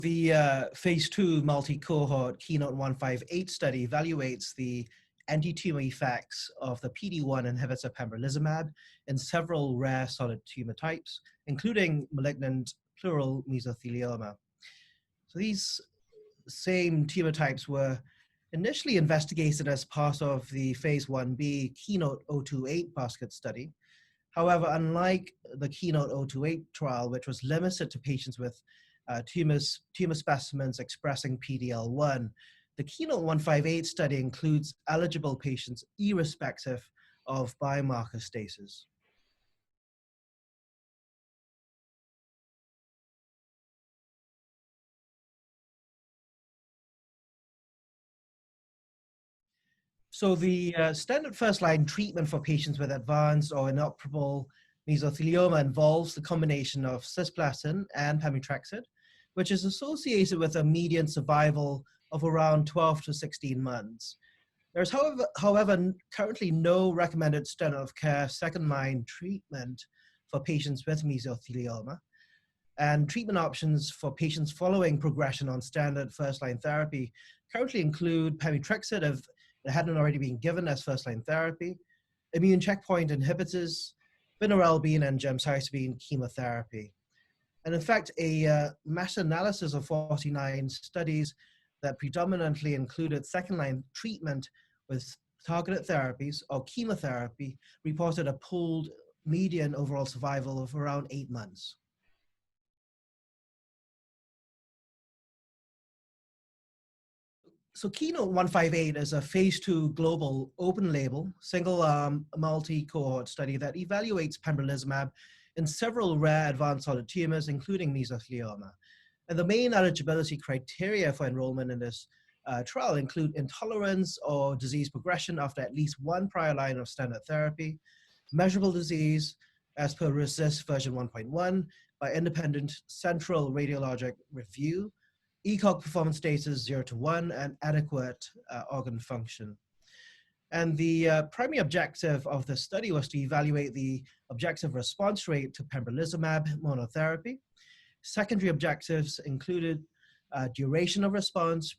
The phase 2 multi-cohort KEYNOTE-158 study evaluates the anti-tumor effects of the PD-1 inhibitor pembrolizumab in several rare solid tumor types, including malignant pleural mesothelioma. So these same tumor types were initially investigated as part of the phase 1b KEYNOTE-028 basket study. However, unlike the KEYNOTE-028 trial, which was limited to patients with tumor specimens expressing PD-L1, the KEYNOTE-158 study includes eligible patients irrespective of biomarker status. So the standard first-line treatment for patients with advanced or inoperable mesothelioma involves the combination of cisplatin and pemetrexed, which is associated with a median survival of around 12 to 16 months. There's, however, currently no recommended standard of care second-line treatment for patients with mesothelioma. And treatment options for patients following progression on standard first-line therapy currently include pemetrexed if it hadn't already been given as first-line therapy, immune checkpoint inhibitors, vinorelbine and gemcitabine chemotherapy. And in fact, a meta-analysis of 49 studies that predominantly included second-line treatment with targeted therapies or chemotherapy reported a pooled median overall survival of around 8 months. So KEYNOTE-158 is a phase 2 global open-label, single-arm, multi-cohort study that evaluates pembrolizumab in several rare advanced solid tumors, including mesothelioma. And the main eligibility criteria for enrollment in this trial include intolerance or disease progression after at least one prior line of standard therapy, measurable disease as per RECIST version 1.1 by independent central radiologic review, ECOG performance status 0 to 1, and adequate organ function. And the primary objective of the study was to evaluate the objective response rate to pembrolizumab monotherapy. Secondary objectives included duration of response,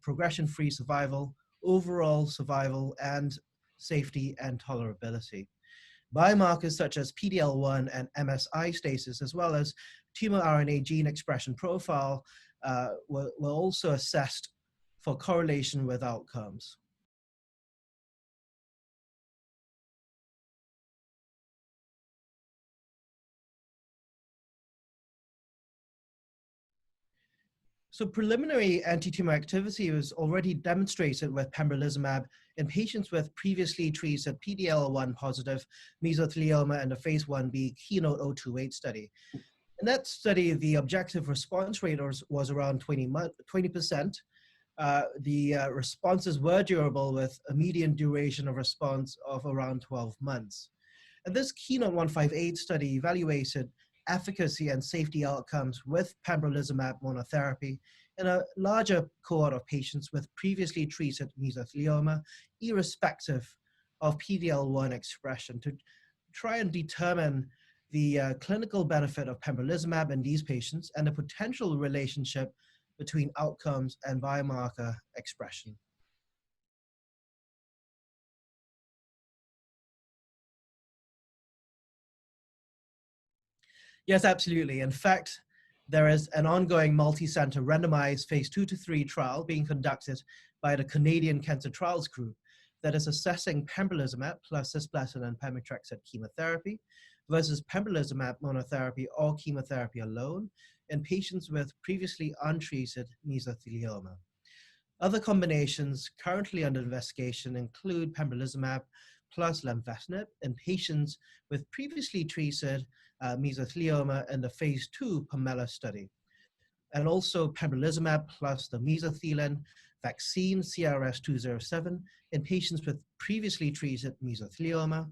progression-free survival, overall survival, and safety and tolerability. Biomarkers such as PD-L1 and MSI status, as well as tumor RNA gene expression profile, were also assessed for correlation with outcomes. So preliminary anti-tumor activity was already demonstrated with pembrolizumab in patients with previously treated PD-L1 positive mesothelioma in the phase 1b KEYNOTE-028 study. In that study, the objective response rate was around 20%. The responses were durable with a median duration of response of around 12 months. And this KEYNOTE-158 study evaluated efficacy and safety outcomes with pembrolizumab monotherapy in a larger cohort of patients with previously treated mesothelioma, irrespective of PD-L1 expression, to try and determine the clinical benefit of pembrolizumab in these patients and the potential relationship between outcomes and biomarker expression. Yes, absolutely. In fact, there is an ongoing multi-center randomized phase 2 to 3 trial being conducted by the Canadian Cancer Trials Group that is assessing pembrolizumab plus cisplatin and pemetrexed chemotherapy versus pembrolizumab monotherapy or chemotherapy alone in patients with previously untreated mesothelioma. Other combinations currently under investigation include pembrolizumab plus lenvatinib in patients with previously treated mesothelioma in the phase 2 POMELA study, and also pembrolizumab plus the mesothelin vaccine CRS-207 in patients with previously treated mesothelioma,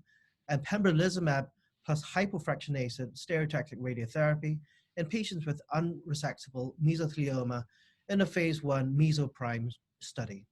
and pembrolizumab plus hypofractionated stereotactic radiotherapy in patients with unresectable mesothelioma in a phase 1 mesoprime study.